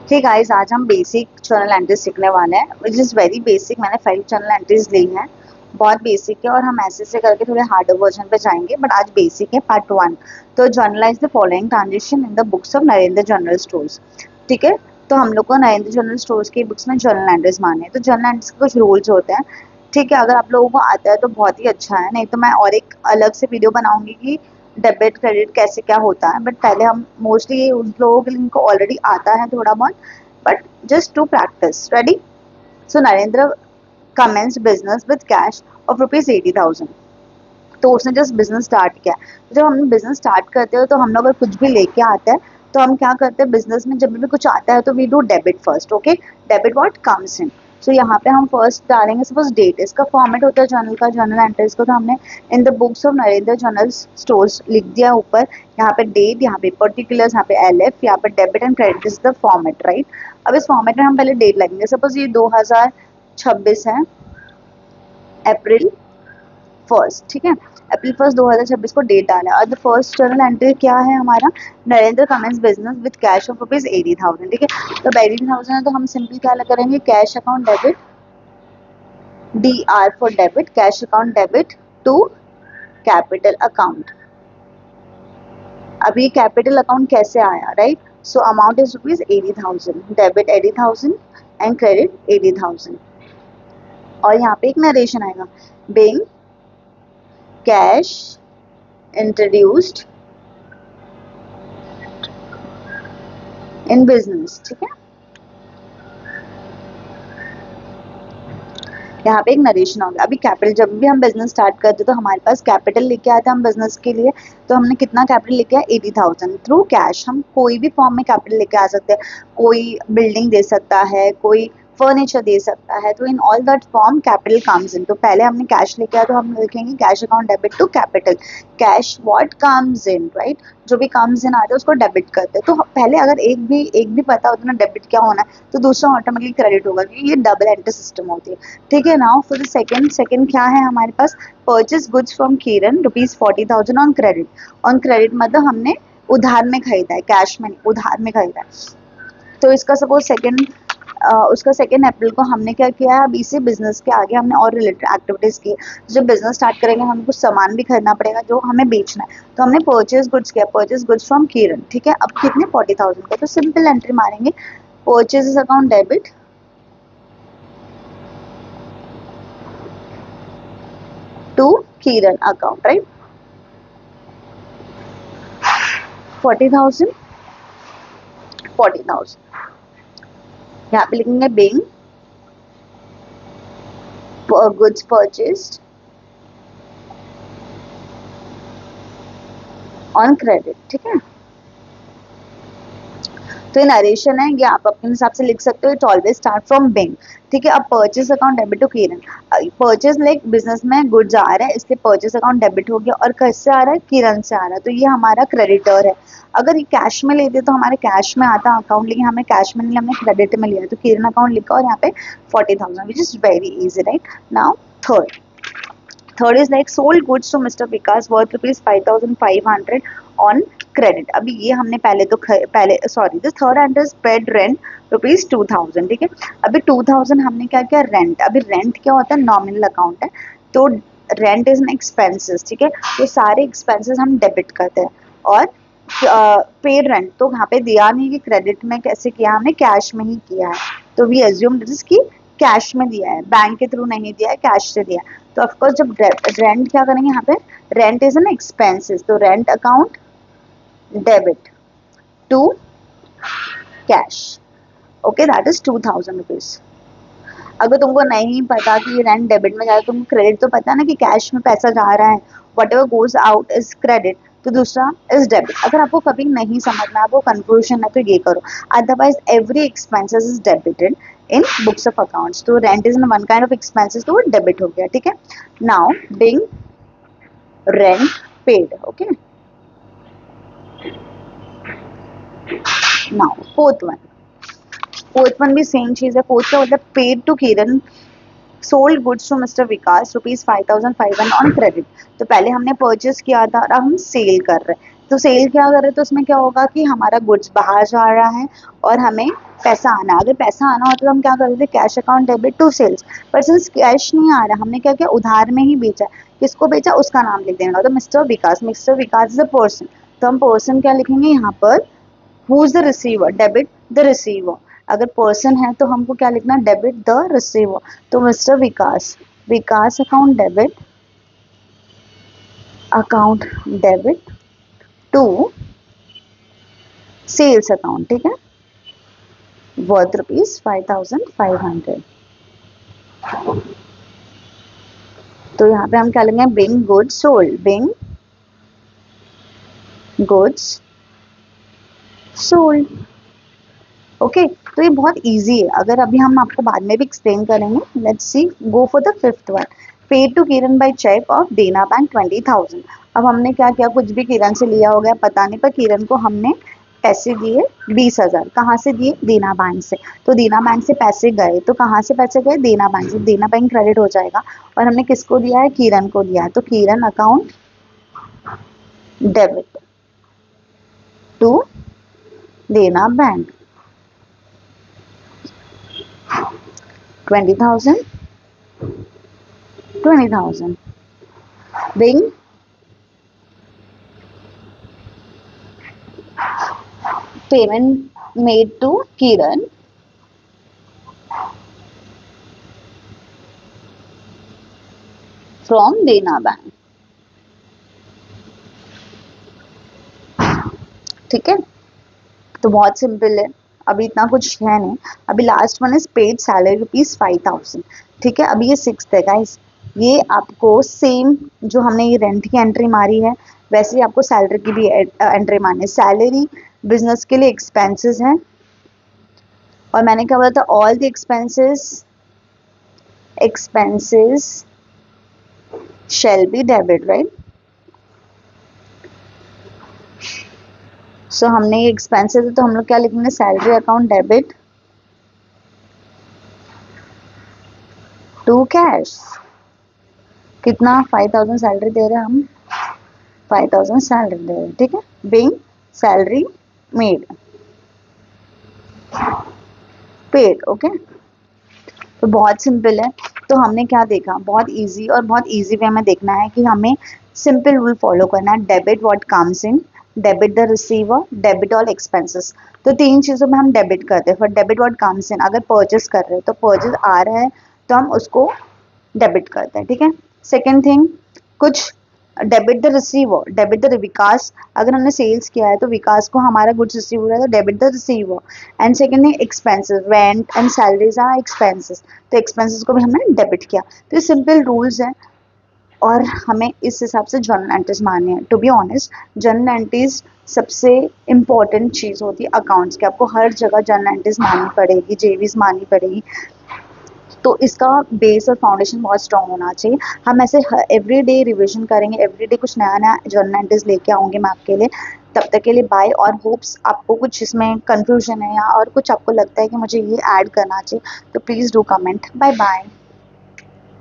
ठीक गाइस, आज हम बेसिक जर्नल एंट्रीज सीखने वाले हैं विच इज़ वेरी बेसिक। मैंने 5 जर्नल एंट्रीज ली हैं, बहुत बेसिक है और हम ऐसे ऐसे करके थोड़े हार्डर वर्जन पे जाएंगे, बट आज बेसिक है। पार्ट 1, तो generalized the following transition in the books of Narendra general stores. ठीक है, तो हम लोग को नरेंद्र जनरल स्टोर्स की बुक्स में जर्नल एंट्रीज मारने हैं। तो जर्नल एंट्रीज के कुछ रूल्स होते हैं। ठीक है, अगर आप लोगों को आता है तो बहुत ही अच्छा है, नहीं तो मैं और एक अलग से वीडियो बनाऊंगी कि डेबिट क्रेडिट कैसे क्या होता है। बट पहले हम मोस्टली उन लोगों के लिए इनको ऑलरेडी आता है थोड़ा बहुत, but just to practice. Ready? So Narendra commenced business with cash of rupees 80,000. तो उसने जस्ट बिजनेस स्टार्ट किया। तो जब हम बिजनेस स्टार्ट करते हो तो हम लोग अगर कुछ भी लेके आते हैं तो हम क्या करते हैं, बिजनेस में जब भी कुछ आता है तो we do debit first. Okay, debit what comes in. So यहाँ पे हम फर्स्ट डालेंगे सपोज डेट। इसका फॉर्मेट होता है जर्नल का, जर्नल एंट्रीज को तो हमने in the books of Narendra general stores लिख दिया ऊपर। यहाँ पे डेट, यहाँ पे पर्टिकुलर्स, यहाँ पे LF, यहाँ पे debit and credit is the format, right. अब इस फॉर्मेट में हम पहले डेट लगेंगे। सपोज ये 2026 है, अप्रैल फर्स्ट। ठीक है, अप्रैल फर्स्ट 2026 को डेट डाला है। और द फर्स्ट जर्नल एंट्री क्या है हमारा, Narendra commences business with cash of rupees 80,000। ठीक है, तो 80,000 है तो हम सिंपल क्या करेंगे, cash account debit, DR for debit, cash account debit to capital account. अभी कैपिटल अकाउंट कैसे आया, right. So amount is rupees 80,000, debit 80,000 and credit 80,000। और यहाँ पे एक नरेशन आएगा, being cash introduced in business. ठीक है, यहाँ पे एक नरेशन होगा। अभी कैपिटल, जब भी हम बिजनेस स्टार्ट करते हैं तो हमारे पास कैपिटल लेके आते हैं हम बिजनेस के लिए। तो हमने कितना कैपिटल लेके आया, 80,000 थ्रू कैश। हम कोई भी फॉर्म में कैपिटल लेके आ सकते हैं, कोई बिल्डिंग दे सकता है, कोई फर्नीचर दे सकता है, तो in all that form capital comes in. तो पहले हमने कैश लेके आया तो हम लिखेंगे cash account debit to capital, cash what comes in, right. जो भी कम्स इन आता है उसको डेबिट करते हैं। तो पहले अगर एक भी पता होता ना डेबिट क्या होना है, तो दूसरा ऑटोमेटिकली क्रेडिट होगा, क्योंकि ये डबल एंट्री सिस्टम होती है। ठीक है, नाउ फिर सेकंड क्या है हमारे पास, purchase goods from Kiran rupees 40,000 on credit. On credit मतलब हमने उधार में खरीदा है, कैश में नहीं, उधार में खरीदा है। तो इसका सपोज उसका 2 अप्रैल को हमने क्या किया है, अभी से बिजनेस के आगे हमने और रिलेटेड एक्टिविटीज की। जब बिजनेस स्टार्ट करेंगे हमें कुछ सामान भी खरीदना पड़ेगा जो हमें बेचना है, तो हमने परचेज गुड्स किया, परचेज गुड्स फ्रॉम किरण। ठीक है, अब कितने, 40,000 का। तो सिंपल एंट्री मारेंगे, purchase account debit to Kiran account, right. 40,000 40,000 यहाँ पे लिखेंगे being goods purchased on credit. ठीक है, तो ये नरेशन है, ये आप अपने हिसाब से लिख सकते हो। It always start from being. ठीक है, अब purchase account debit to Kiran. Purchase like business में गुड्स आ रहा है, इसलिए परचेज अकाउंट डेबिट हो गया। और किससे आ रहा है, किरण से आ रहा है, तो ये हमारा क्रेडिटर है। अगर ये कैश में लेते तो हमारे कैश में आता अकाउंट, लेकिन हमें कैश में नहीं, हमने क्रेडिट में लिया, तो किरण अकाउंट लिखा और यहाँ पे 40,000, which is very easy, right. Now third is like sold goods to mister Vikas worth rupees 5,500 on credit. अभी ये हमने पहले sorry, this third and is paid rent rupees 2,000। ठीक है, अभी 2,000 हमने क्या किया, रेंट। अभी रेंट क्या होता है, नॉमिनल अकाउंट है, तो रेंट इज एन एक्सपेंसेस। ठीक है, तो सारे एक्सपेंसेस हम डेबिट करते हैं। और पेड रेंट तो यहाँ पे दिया नहीं कि क्रेडिट में कैसे किया, हमने कैश में ही किया है, तो वी एज्यूम दिस की कैश में दिया है, बैंक के थ्रू नहीं दिया है, कैश से दिया है। तो ऑफकोर्स जब रेंट क्या करेंगे यहाँ पे, रेंट इज एन एक्सपेंसेस, तो rent account debit to cash. Okay, that is 2,000 rupees. अगर तुमको नहीं पता कि रेंट डेबिट में जा रहा है, तुमको क्रेडिट तो पता है ना कि कैश में पैसा जा रहा है, what ever goes out is credit, तो दूसरा इज डेबिट। अगर आपको कभी नहीं समझना, आपको कंफ्यूजन है, तो ये करो। Otherwise every expenses is debited in books of accounts. तो rent is one kind of expenses, तो वो डेबिट हो गया। ठीक है, now being rent paid. Okay, now fourth one भी सेम चीज है। फोर्थ का मतलब paid to Kiran sold goods to mister Vikas rupees 5,500 on credit. तो पहले हमने परचेस किया था और अब हम सेल कर रहे हैं। तो सेल क्या कर रहे तो उसमें क्या होगा कि हमारा गुड्स बाहर जा रहा है और हमें पैसा आना है। अगर पैसा आना होता तो हम क्या करते थे, cash account debit to sales. पर सिंस कैश नहीं आ रहा, हमने क्या किया, उधार में ही बेचा। किसको बेचा, उसका नाम लिख देना, तो mister Vikas. Mister Vikas is a person, तो हम पर्सन क्या लिखेंगे यहाँ पर, who is the receiver, debit the receiver. अगर पर्सन है तो हमको क्या लिखना, डेबिट द रिसीवर। तो mister Vikas, Vikas account debit to sales account, ठीक है, वर्थ ₹5,500। तो यहाँ पे हम क्या लेंगे, Bing goods sold, Bing goods sold. Okay, तो ये बहुत इजी है। अगर अभी हम आपको बाद में भी एक्सप्लेन करेंगे। Let's see, go for the fifth one. Paid to Kiran by cheque of Dena bank 20,000। अब हमने क्या किया, कुछ भी किरण से लिया हो गया पता नहीं, पर किरण को हमने पैसे दिए 20,000। कहाँ से दिए, देना बैंक से। तो देना बैंक से पैसे गए, तो कहाँ से पैसे गए, देना बैंक से। देना बैंक क्रेडिट हो जाएगा, और हमने किसको दिया है, किरण को दिया है। तो किरण अकाउंट डेबिट टू देना bank 20,000, 20,000 being payment made to Kiran from Dena Bank। ठीक है, तो बहुत सिंपल है। अभी इतना कुछ है नहीं। अभी last one is paid salary ₹5,000। ठीक है, अभी ये सिक्स्थ है गाइस। ये आपको सेम जो हमने ये रेंट की एंट्री मारी है, वैसे ही आपको सैलरी की भी एंट्री मारनी है। सैलरी बिजनेस के लिए एक्सपेंसेस हैं, और मैंने क्या बोला था, all the expenses shall be debit, right? So हमने ये एक्सपेंसेस है, तो हम लोग क्या लिखेंगे, salary account debit to cash. कितना, 5,000 सैलरी दे रहे हैं हम, 5,000 सैलरी दे रहे हैं, ठीक है। Being salary made paid, okay. तो बहुत सिंपल है। तो हमने क्या देखा, बहुत इजी, और बहुत इजी वे में देखना है कि हमें सिंपल रूल फॉलो करना है। Debit what comes in, debit the receiver, debit all expenses. तो तीन चीज़ों में हम डेबिट करते हैं। फॉर डेबिट व्हाट कम्स इन, अगर परचेस कर रहे हैं तो परचेस आ रहा है तो हम उसको डेबिट करते हैं, ठीक है। सेकेंड थिंग, कुछ debit the receiver, debit the Vikas. अगर हमने सेल्स किया है तो विकास को हमारा गुड्स रिसीव हो रहा है, तो debit the receiver. And second thing, expenses, rent and salaries are expenses, तो एक्सपेंसेस को भी हमने डेबिट किया। तो ये सिंपल रूल्स हैं, और हमें इस हिसाब से जर्नल एंट्रीज मारनी है। To be honest, journal entries सबसे इम्पॉर्टेंट चीज़ होती है अकाउंट्स की। आपको हर जगह जर्नल एंट्रीज मारनी पड़ेगी, जेवीज मारनी पड़ेगी। तो इसका बेस और फाउंडेशन बहुत स्ट्रॉन्ग होना चाहिए। हम ऐसे एवरी डे रिविजन करेंगे, एवरी डे कुछ नया नया जर्नल एंट्रीज लेके आऊँगी मैं आपके लिए। तब तक के लिए बाय, और होप्स आपको कुछ इसमें कन्फ्यूजन है, या और कुछ आपको लगता है कि मुझे ये ऐड करना चाहिए, तो please do comment. Bye bye.